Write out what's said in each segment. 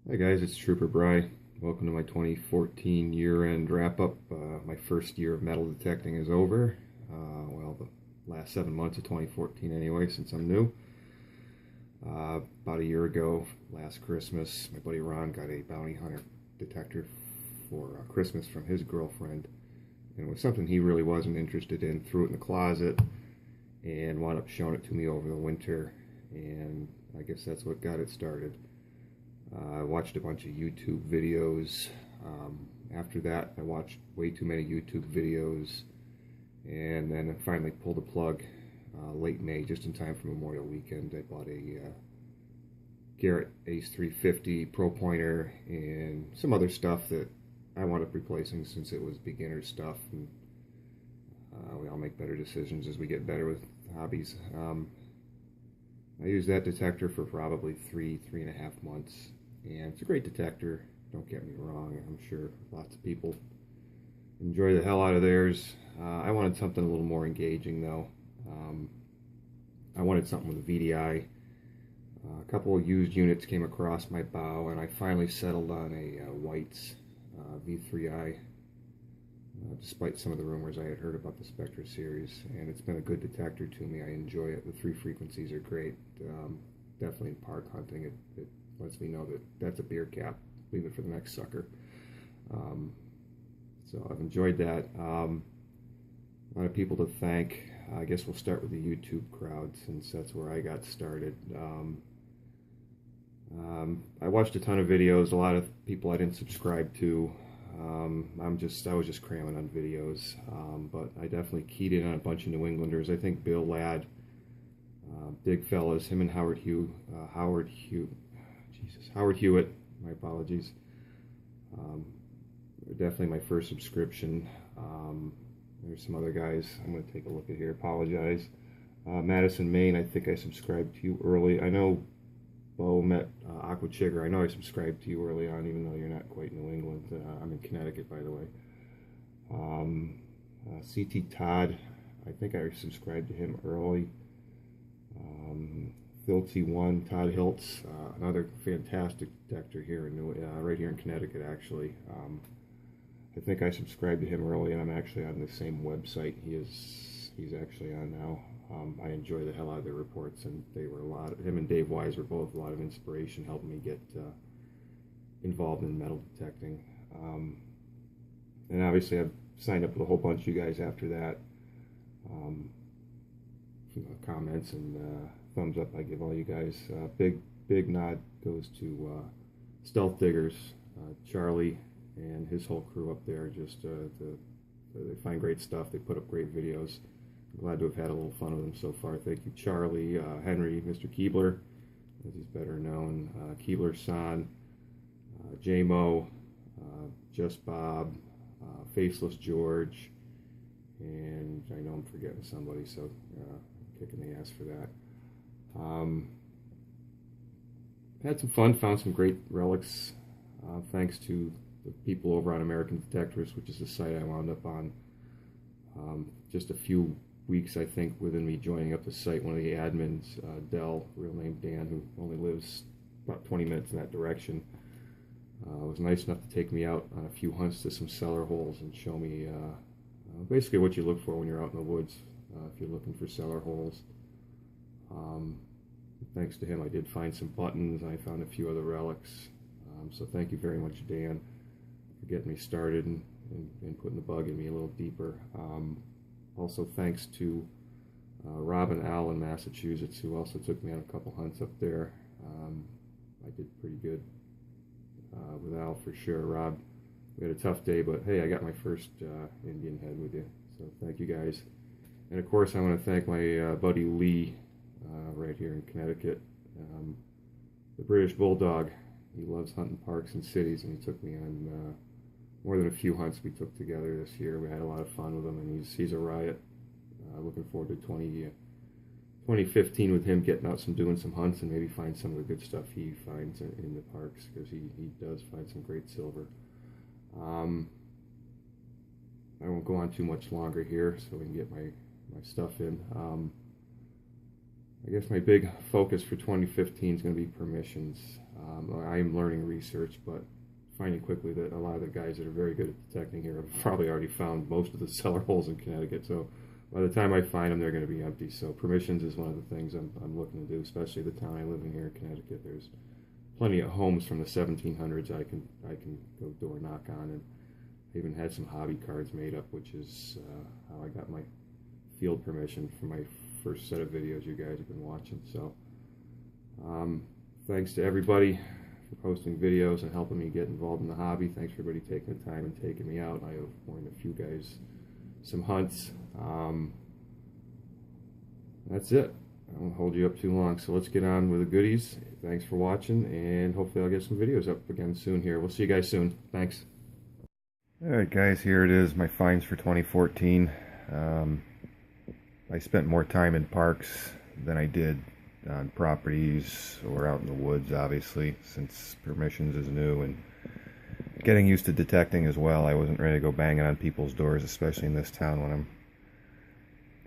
Hi guys, it's Trooper Bry. Welcome to my 2014 year-end wrap-up. My first year of metal detecting is over. Well, the last 7 months of 2014 anyway, since I'm new. About a year ago, last Christmas, my buddy Ron got a bounty hunter detector for Christmas from his girlfriend. And it was something he really wasn't interested in. Threw it in the closet and wound up showing it to me over the winter. And I guess that's what got it started. I watched a bunch of YouTube videos. After that, I watched way too many YouTube videos, and then I finally pulled the plug late May, just in time for Memorial Weekend. I bought a Garrett Ace 350 Pro Pointer and some other stuff that I wound up replacing since it was beginner stuff. And we all make better decisions as we get better with hobbies. I used that detector for probably 3.5 months, and it's a great detector, don't get me wrong. I'm sure lots of people enjoy the hell out of theirs. I wanted something a little more engaging though. I wanted something with a VDI. A couple of used units came across my bow, and I finally settled on a White's V3i. Despite some of the rumors I had heard about the Spectra series, and it's been a good detector to me. I enjoy it. The 3 frequencies are great. Definitely in park hunting, it lets me know that that's a beer cap. Leave it for the next sucker. So I've enjoyed that. A lot of people to thank. I guess we'll start with the YouTube crowd, since that's where I got started. I watched a ton of videos. A lot of people I didn't subscribe to. I was just cramming on videos, but I definitely keyed in on a bunch of New Englanders. I think Bill Ladd, big fellas, him and Howard Hewitt, my apologies. Definitely my first subscription. There's some other guys I'm going to take a look at here, apologize. Madison, Maine, I think I subscribed to you early. I know Bo met Aqua Chigger. I know I subscribed to you early on, even though you're not quite New England. I'm in Connecticut, by the way. CT Todd, I think I subscribed to him early. Phil T1, Todd Hiltz, another fantastic detector here in right here in Connecticut, actually. I think I subscribed to him early, and I'm actually on the same website he's actually on now. I enjoy the hell out of their reports, and they were him and Dave Wise were both a lot of inspiration, helping me get involved in metal detecting. And obviously I've signed up with a whole bunch of you guys after that. Comments and thumbs up I give all you guys. Big nod goes to Stealth Diggers, Charlie and his whole crew up there. Just they find great stuff. They put up great videos. I'm glad to have had a little fun with them so far. Thank you, Charlie, Henry, Mr. Keebler, as he's better known, Keebler-san, J-Mo, Just Bob, Faceless George, and I know I'm forgetting somebody, so kicking the ass for that. Had some fun, found some great relics, thanks to the people over on American Detectors, which is the site I wound up on. Just a few weeks, I think, within me joining up the site, one of the admins, Dell, real name Dan, who only lives about 20 minutes in that direction, was nice enough to take me out on a few hunts to some cellar holes and show me basically what you look for when you're out in the woods, if you're looking for cellar holes. Thanks to him, I did find some buttons. I found a few other relics. So thank you very much, Dan, for getting me started and putting the bug in me a little deeper. Also thanks to Rob and Al in Massachusetts, who also took me on a couple hunts up there. I did pretty good with Al for sure. Rob, we had a tough day, but hey, I got my first Indian head with you, so thank you guys. And of course I want to thank my buddy Lee right here in Connecticut, the British Bulldog. He loves hunting parks and cities, and he took me on more than a few hunts we took together this year. We had a lot of fun with him, and he's a riot. Looking forward to 2015 with him, getting out doing some hunts, and maybe find some of the good stuff he finds in the parks, because he does find some great silver. I won't go on too much longer here, so we can get my stuff in. I guess my big focus for 2015 is going to be permissions. I am learning research, but finding quickly that a lot of the guys that are very good at detecting here have probably already found most of the cellar holes in Connecticut. So by the time I find them, they're going to be empty. So permissions is one of the things I'm looking to do, especially the town I live in here in Connecticut. There's plenty of homes from the 1700s I can go door knock on, and I even had some hobby cards made up, which is how I got my field permission for my first set of videos you guys have been watching. So thanks to everybody for posting videos and helping me get involved in the hobby. Thanks for everybody taking the time and taking me out. I have warned a few guys some hunts. That's it. I won't hold you up too long, so let's get on with the goodies. Thanks for watching, and hopefully I'll get some videos up again soon here. We'll see you guys soon. Thanks. Alright guys, here it is, my finds for 2014. I spent more time in parks than I did on properties or out in the woods, obviously, since permissions is new and getting used to detecting as well. I wasn't ready to go banging on people's doors, especially in this town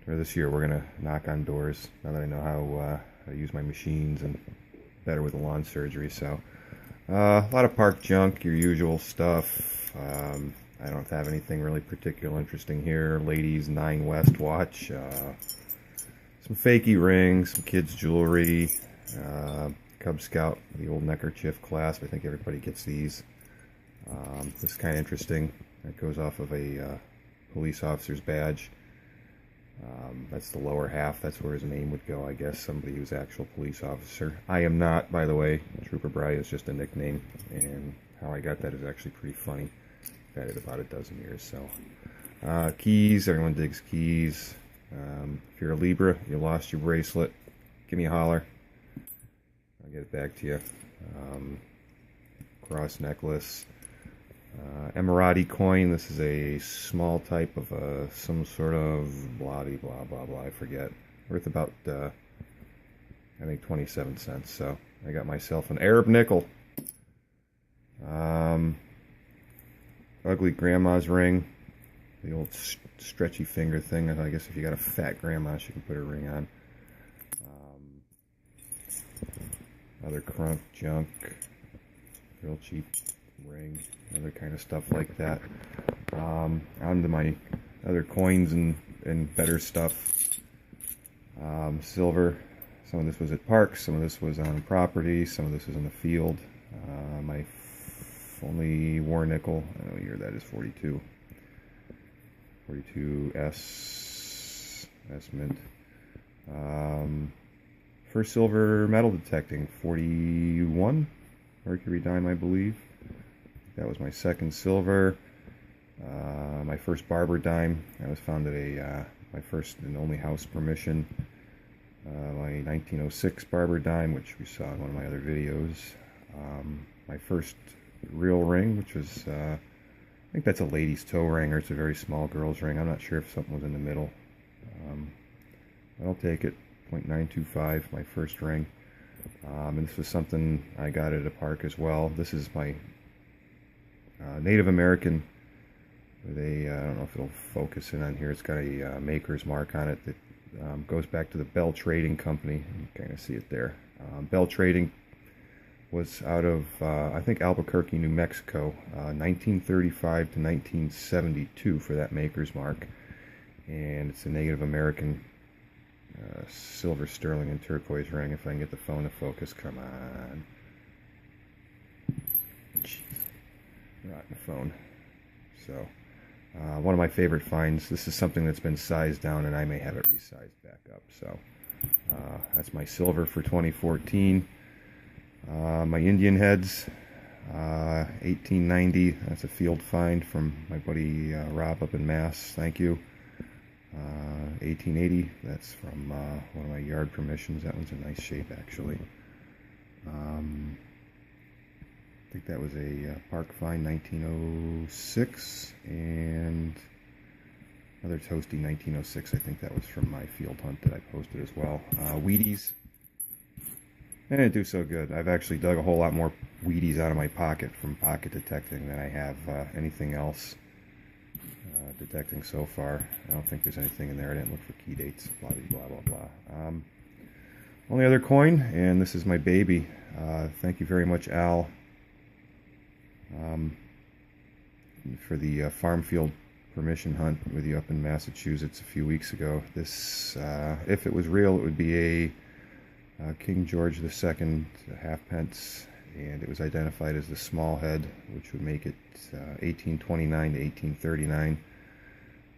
or this year we're going to knock on doors, now that I know how to use my machines and better with the lawn surgery. So a lot of park junk, your usual stuff. I don't have anything really particular interesting here. Ladies 9 West watch, some fakey rings, some kids jewelry, Cub Scout, the old neckerchief clasp. I think everybody gets these. This is kind of interesting. It goes off of a police officer's badge. That's the lower half. That's where his name would go, I guess. Somebody who's actual police officer. I am not, by the way. Trooper Bry is just a nickname, and how I got that is actually pretty funny. I've had it about a dozen years. So keys, everyone digs keys. If you're a Libra, you lost your bracelet, give me a holler. I'll get it back to you. Cross necklace. Emirati coin. This is a small type of some sort of blah blah blah blah, I forget, worth about I think 27 cents. So I got myself an Arab nickel. Ugly grandma's ring, the old stretchy finger thing. I guess if you got a fat grandma, she can put her ring on. Other crunk junk, real cheap ring, other kind of stuff like that. On to my other coins and better stuff. Silver. Some of this was at parks, some of this was on property, some of this was in the field. My only war nickel, I don't know what year that is, 42. 42S mint. First silver metal detecting, 41 mercury dime, I believe. That was my second silver. My first barber dime, that was found at my first and only house permission. My 1906 barber dime, which we saw in one of my other videos. My first real ring, which was, I think that's a lady's toe ring, or it's a very small girl's ring. I'm not sure if something was in the middle. But I'll take it. .925, my first ring. And this was something I got at a park as well. This is my Native American with a, I don't know if it'll focus in on here, it's got a maker's mark on it that goes back to the Bell Trading Company. You can kind of see it there. Bell Trading was out of, I think, Albuquerque, New Mexico, 1935 to 1972 for that maker's mark. And it's a Native American silver sterling and turquoise ring. If I can get the phone to focus, come on. Jeez. Rotten phone. So, one of my favorite finds. This is something that's been sized down, and I may have it resized back up. So, that's my silver for 2014. My Indian heads, 1890. That's a field find from my buddy Rob up in Mass. Thank you. 1880, that's from one of my yard permissions. That one's in nice shape, actually. I think that was a park find, 1906, and another toasty 1906. I think that was from my field hunt that I posted as well. Wheaties. They didn't do so good. I've actually dug a whole lot more Wheaties out of my pocket from pocket detecting than I have anything else. Detecting so far. I don't think there's anything in there. I didn't look for key dates. Blah blah blah blah. Only other coin, and this is my baby. Thank you very much, Al, for the farm field permission hunt with you up in Massachusetts a few weeks ago. This, if it was real, it would be a King George II halfpence, and it was identified as the small head, which would make it 1829 to 1839.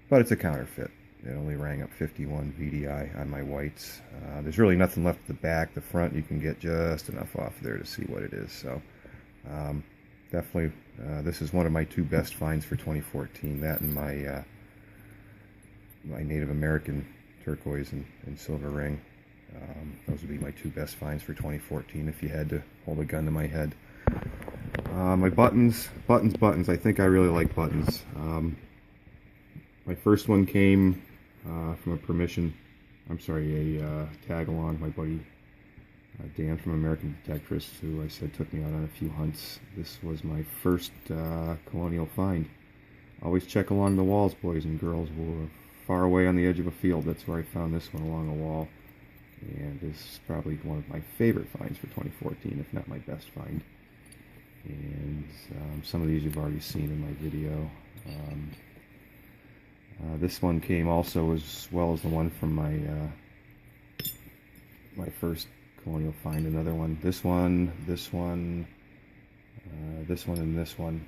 But it's a counterfeit. It only rang up 51 VDI on my whites. There's really nothing left at the back. The front, you can get just enough off there to see what it is. So definitely, this is one of my two best finds for 2014. That and my my Native American turquoise and silver ring. Those would be my two best finds for 2014 if you had to hold a gun to my head. My buttons. I think I really like buttons. My first one came from a tag along. My buddy Dan from American Detectress, who I said took me out on a few hunts. This was my first colonial find. Always check along the walls, boys and girls. We're far away on the edge of a field. That's where I found this one, along a wall. And this is probably one of my favorite finds for 2014, if not my best find. And some of these you've already seen in my video. This one came also as well as the one from my my first colonial find. Another one. This one, and this one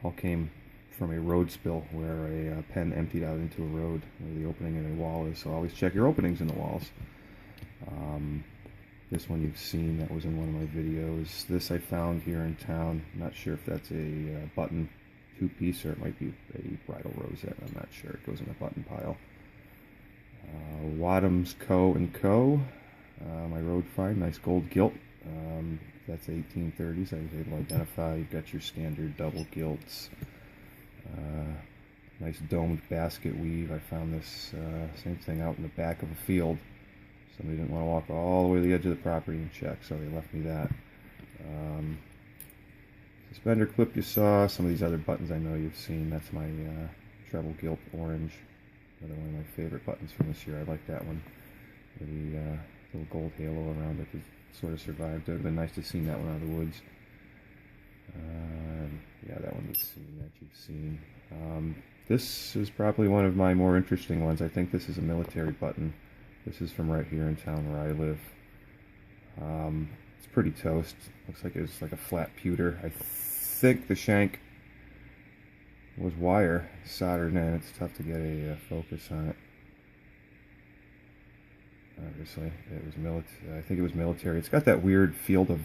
all came from a road spill where a pen emptied out into a road where the opening in a wall is. So always check your openings in the walls. This one you've seen, that was in one of my videos. This I found here in town. I'm not sure if that's a button two-piece or it might be a bridal rosette. I'm not sure. It goes in a button pile. Wadham's Co. & Co. My road find, nice gold gilt. That's 1830s. I was able to identify. You've got your standard double gilts. Nice domed basket weave. I found this same thing out in the back of a field. Somebody didn't want to walk all the way to the edge of the property and check, so they left me that. Suspender clip you saw. Some of these other buttons I know you've seen. That's my treble gilt orange. Another one of my favorite buttons from this year. I like that one. With the little gold halo around it that sort of survived. It would have been nice to see that one out of the woods. Yeah, that one you've seen. This is probably one of my more interesting ones. I think this is a military button. This is from right here in town where I live. It's pretty toast. Looks like it's like a flat pewter. I think the shank was wire soldered in. It's tough to get a focus on it. Obviously, it was military. I think it was military. It's got that weird field of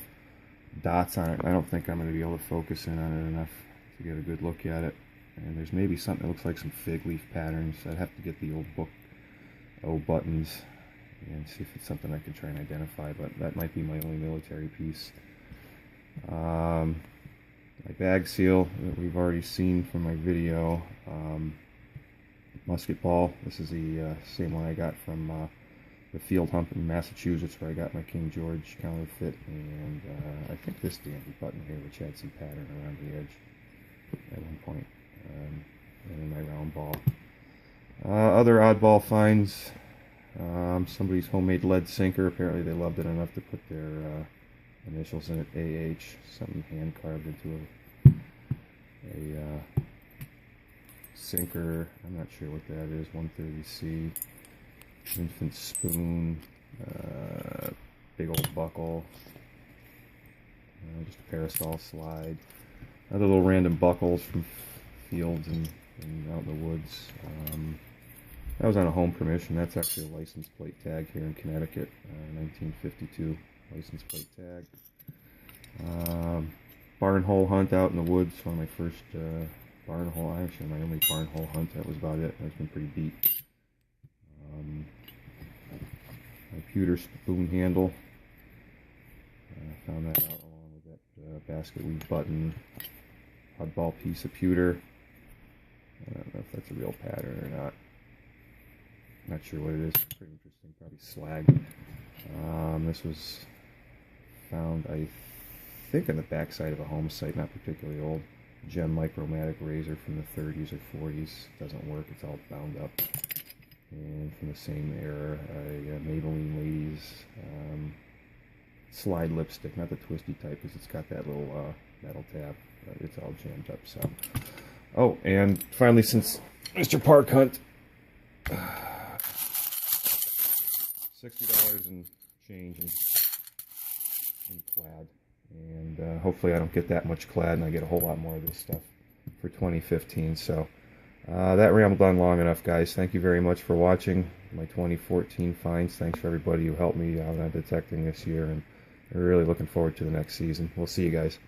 dots on it. I don't think I'm going to be able to focus in on it enough to get a good look at it. And there's maybe something that looks like some fig leaf patterns. I'd have to get the old book, buttons, and see if it's something I can try and identify, but that might be my only military piece. My bag seal that we've already seen from my video. Musket ball. This is the same one I got from the field hunt in Massachusetts where I got my King George counterfeit, and I think this dandy button here, which had some pattern around the edge at one point, and then my round ball. Other oddball finds. Somebody's homemade lead sinker. Apparently they loved it enough to put their initials in it, AH. Something hand carved into a sinker. I'm not sure what that is. 130C. Infant spoon. Big old buckle. Just a parasol slide. Other little random buckles from fields and out in the woods. That was on a home permission. That's actually a license plate tag here in Connecticut, 1952 license plate tag. Barn hole hunt out in the woods. One of my first barn hole, actually my only barn hole hunt. That was about it. That's been pretty beat. My pewter spoon handle. Found that out along with that basket weave button. Oddball piece of pewter. I don't know if that's a real pattern or not. Not sure what it is. Pretty interesting. Probably slag. This was found, I think, on the backside of a home site. Not particularly old. Gem Micromatic razor from the 30s or 40s. Doesn't work. It's all bound up. And from the same era, a Maybelline Ladies slide lipstick, not the twisty type, because it's got that little metal tab. It's all jammed up. So, oh, and finally, since Mr. Park Hunt, $60 in change in clad, and hopefully I don't get that much clad, and I get a whole lot more of this stuff for 2015. So that rambled on long enough, guys. Thank you very much for watching my 2014 finds. Thanks for everybody who helped me out on detecting this year, and I'm really looking forward to the next season. We'll see you guys.